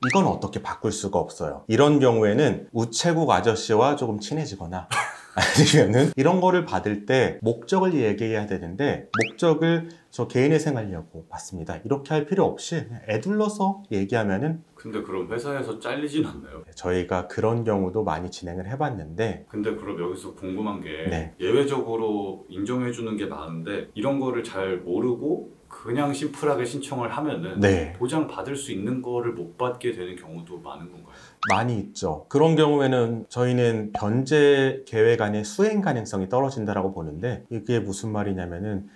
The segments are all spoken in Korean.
이건 어떻게 바꿀 수가 없어요. 이런 경우에는 우체국 아저씨와 조금 친해지거나 아니면은 이런 거를 받을 때 목적을 얘기해야 되는데, 목적을 저 개인회생 하려고 받습니다, 이렇게 할 필요 없이 그냥 애둘러서 얘기하면은. 근데 그럼 회사에서 잘리진 않나요? 저희가 그런 경우도 많이 진행을 해봤는데. 근데 그럼 여기서 궁금한 게 네. 예외적으로 인정해주는 게 많은데 이런 거를 잘 모르고 그냥 심플하게 신청을 하면은 네. 보장 받을 수 있는 거를 못 받게 되는 경우도 많은 건가요? 많이 있죠. 그런 경우에는 저희는 변제 계획 안에 수행 가능성이 떨어진다라고 보는데, 이게 무슨 말이냐면은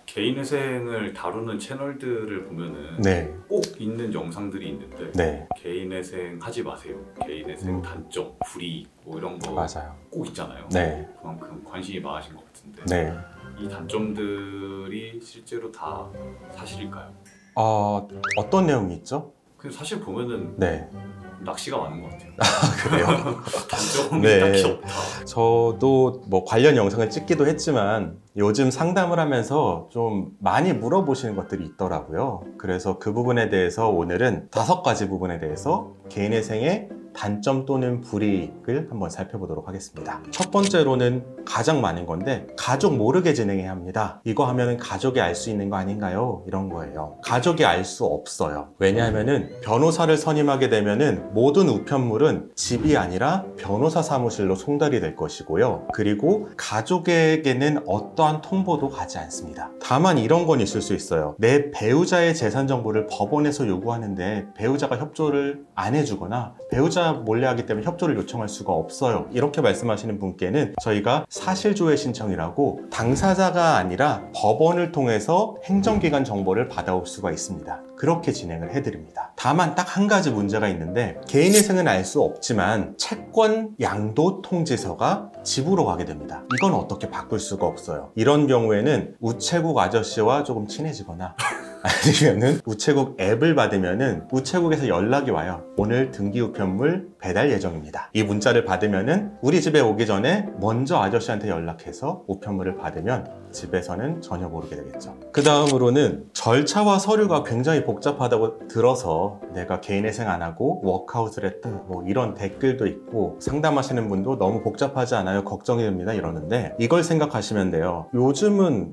개인회생을 다루는 채널들을 보면은 네. 꼭 있는 영상들이 있는데 네. 개인회생 하지 마세요, 개인회생 단점, 불이익 뭐 이런 거 맞아요. 꼭 있잖아요. 네. 그만큼 관심이 많으신 것 같은데 네. 이 단점들이 실제로 다 사실일까요? 어떤 내용이 있죠? 근데 사실 보면은 네. 낚시가 많은 것 같아요. 그래요? 단점이 네. 딱히 없다. 저도 뭐 관련 영상을 찍기도 했지만 요즘 상담을 하면서 좀 많이 물어보시는 것들이 있더라고요. 그래서 그 부분에 대해서 오늘은 5가지 부분에 대해서 개인회생의 단점 또는 불이익을 한번 살펴보도록 하겠습니다. 첫 번째로는 가장 많은 건데, 가족 모르게 진행해야 합니다. 이거 하면은 가족이 알 수 있는 거 아닌가요? 이런 거예요. 가족이 알 수 없어요. 왜냐하면은 변호사를 선임하게 되면은 모든 우편물은 집이 아니라 변호사 사무실로 송달이 될 것이고요. 그리고 가족에게는 어떠한 통보도 가지 않습니다. 다만 이런 건 있을 수 있어요. 내 배우자의 재산 정보를 법원에서 요구하는데 배우자가 협조를 안 해주거나 배우자 몰래 하기 때문에 협조를 요청할 수가 없어요. 이렇게 말씀하시는 분께는 저희가 사실조회 신청이라고 당사자가 아니라 법원을 통해서 행정기관 정보를 받아올 수가 있습니다. 그렇게 진행을 해드립니다. 다만 딱 한 가지 문제가 있는데, 개인회생은 알 수 없지만 채권 양도 통지서가 집으로 가게 됩니다. 이건 어떻게 바꿀 수가 없어요. 이런 경우에는 우체국 아저씨와 조금 친해지거나 아니면은 우체국 앱을 받으면은 우체국에서 연락이 와요. 오늘 등기 우편물 배달 예정입니다. 이 문자를 받으면은 우리 집에 오기 전에 먼저 아저씨한테 연락해서 우편물을 받으면 집에서는 전혀 모르게 되겠죠. 그 다음으로는 절차와 서류가 굉장히 복잡하다고 들어서 내가 개인회생 안 하고 워크아웃을 했다, 뭐 이런 댓글도 있고 상담하시는 분도 너무 복잡하지 않아요, 걱정이 됩니다, 이러는데 이걸 생각하시면 돼요. 요즘은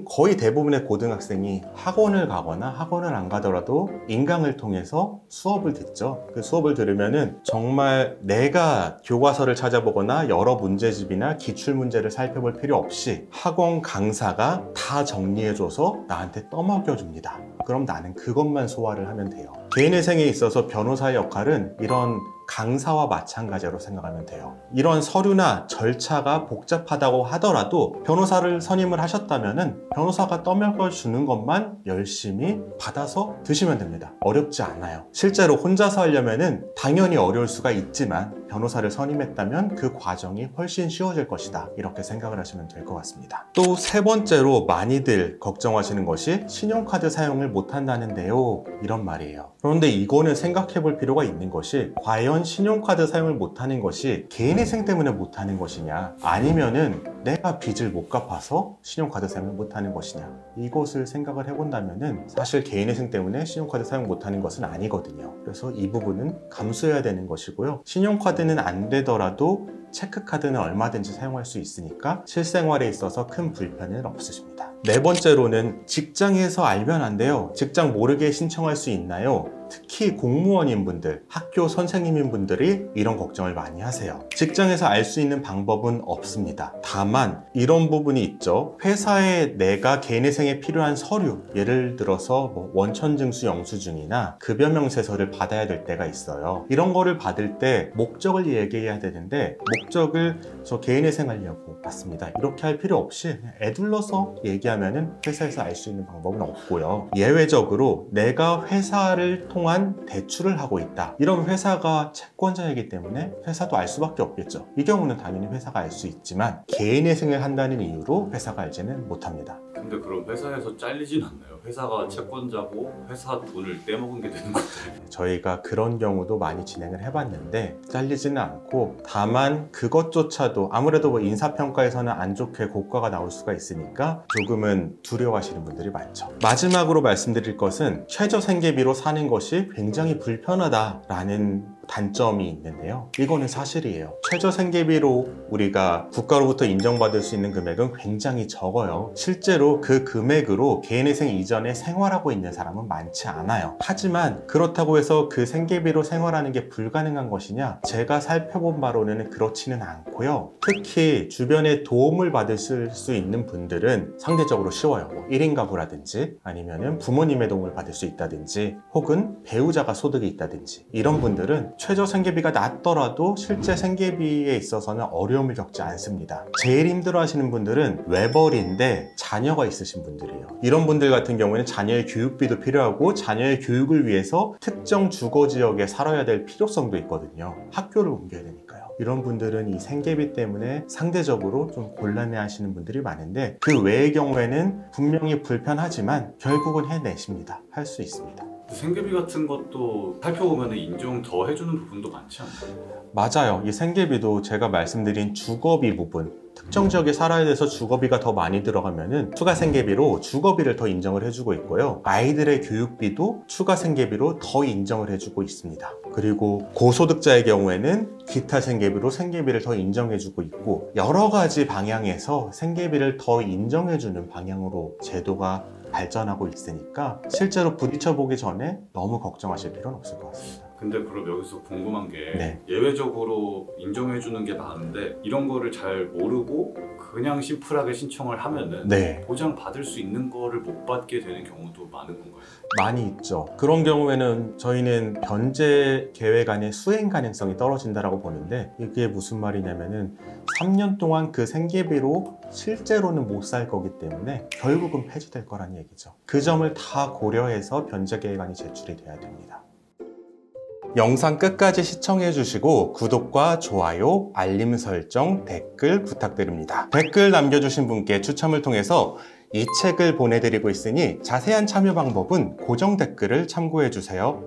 거의 대부분의 고등학생이 학원을 가거나 학원을 안 가더라도 인강을 통해서 수업을 듣죠. 그 수업을 들으면은 정말 내가 교과서를 찾아보거나 여러 문제집이나 기출문제를 살펴볼 필요 없이 학원 강사가 다 정리해줘서 나한테 떠먹여줍니다. 그럼 나는 그것만 소화를 하면 돼요. 개인회생에 있어서 변호사의 역할은 이런 강사와 마찬가지로 생각하면 돼요. 이런 서류나 절차가 복잡하다고 하더라도 변호사를 선임을 하셨다면 변호사가 떠먹여 주는 것만 열심히 받아서 드시면 됩니다. 어렵지 않아요. 실제로 혼자서 하려면은 당연히 어려울 수가 있지만 변호사를 선임했다면 그 과정이 훨씬 쉬워질 것이다, 이렇게 생각을 하시면 될 것 같습니다. 또 세 번째로 많이들 걱정하시는 것이 신용카드 사용을 못한다는데요, 이런 말이에요. 그런데 이거는 생각해 볼 필요가 있는 것이, 과연 신용카드 사용을 못하는 것이 개인회생 때문에 못하는 것이냐, 아니면은 내가 빚을 못 갚아서 신용카드 사용을 못하는 것이냐, 이것을 생각을 해본다면은 사실 개인회생 때문에 신용카드 사용 못하는 것은 아니거든요. 그래서 이 부분은 감수해야 되는 것이고요. 신용카드는 안 되더라도 체크카드는 얼마든지 사용할 수 있으니까 실생활에 있어서 큰 불편은 없으십니다. 네 번째로는 직장에서 알면 안 돼요. 직장 모르게 신청할 수 있나요? 특히 공무원인 분들, 학교 선생님인 분들이 이런 걱정을 많이 하세요. 직장에서 알 수 있는 방법은 없습니다. 다만 이런 부분이 있죠. 회사에 내가 개인회생에 필요한 서류, 예를 들어서 뭐 원천징수 영수증이나 급여명세서를 받아야 될 때가 있어요. 이런 거를 받을 때 목적을 얘기해야 되는데, 목적을 저 개인회생 하려고 받습니다, 이렇게 할 필요 없이 그냥 애둘러서 얘기하면은 회사에서 알 수 있는 방법은 없고요. 예외적으로 내가 회사를 통한 대출을 하고 있다, 이런 회사가 채권자이기 때문에 회사도 알 수밖에 없겠죠. 이 경우는 당연히 회사가 알 수 있지만 개인회생을 한다는 이유로 회사가 알지는 못합니다. 근데 그럼 회사에서 잘리진 않나요? 회사가 채권자고 회사 돈을 떼먹은 게 되는 건데. 저희가 그런 경우도 많이 진행을 해봤는데 잘리지는 않고, 다만 그것조차도 아무래도 뭐 인사평가에서는 안 좋게 고과가 나올 수가 있으니까 조금은 두려워하시는 분들이 많죠. 마지막으로 말씀드릴 것은 최저 생계비로 사는 것이 굉장히 불편하다라는 단점이 있는데요. 이거는 사실이에요. 최저 생계비로 우리가 국가로부터 인정받을 수 있는 금액은 굉장히 적어요. 실제로 그 금액으로 개인회생 이전에 생활하고 있는 사람은 많지 않아요. 하지만 그렇다고 해서 그 생계비로 생활하는 게 불가능한 것이냐? 제가 살펴본 바로는 그렇지는 않고요. 특히 주변에 도움을 받을 수 있는 분들은 상대적으로 쉬워요. 뭐 1인 가구라든지 아니면은 부모님의 도움을 받을 수 있다든지 혹은 배우자가 소득이 있다든지, 이런 분들은 최저 생계비가 낮더라도 실제 생계비에 있어서는 어려움을 겪지 않습니다. 제일 힘들어 하시는 분들은 외벌이인데 자녀가 있으신 분들이에요. 이런 분들 같은 경우에는 자녀의 교육비도 필요하고 자녀의 교육을 위해서 특정 주거 지역에 살아야 될 필요성도 있거든요. 학교를 옮겨야 되니까요. 이런 분들은 이 생계비 때문에 상대적으로 좀 곤란해 하시는 분들이 많은데, 그 외의 경우에는 분명히 불편하지만 결국은 해내십니다. 할 수 있습니다. 생계비 같은 것도 살펴보면 인정 더 해주는 부분도 많지 않나요? 맞아요. 이 생계비도 제가 말씀드린 주거비 부분, 특정 지역에 살아야 돼서 주거비가 더 많이 들어가면은 추가 생계비로 주거비를 더 인정을 해주고 있고요. 아이들의 교육비도 추가 생계비로 더 인정을 해주고 있습니다. 그리고 고소득자의 경우에는 기타 생계비로 생계비를 더 인정해주고 있고, 여러 가지 방향에서 생계비를 더 인정해주는 방향으로 제도가 발전하고 있으니까 실제로 부딪혀보기 전에 너무 걱정하실 필요는 없을 것 같습니다. 근데 그럼 여기서 궁금한 게 네. 예외적으로 인정해주는 게 많은데 이런 거를 잘 모르고 그냥 심플하게 신청을 하면은 네. 보장 받을 수 있는 거를 못 받게 되는 경우도 많은 건가요? 많이 있죠. 그런 경우에는 저희는 변제 계획 안에 수행 가능성이 떨어진다라고 보는데, 이게 무슨 말이냐면은 3년 동안 그 생계비로 실제로는 못 살 거기 때문에 결국은 폐지될 거란 얘기죠. 그 점을 다 고려해서 변제 계획안이 제출이 돼야 됩니다. 영상 끝까지 시청해 주시고 구독과 좋아요, 알림 설정, 댓글 부탁드립니다. 댓글 남겨주신 분께 추첨을 통해서 이 책을 보내드리고 있으니 자세한 참여 방법은 고정 댓글을 참고해 주세요.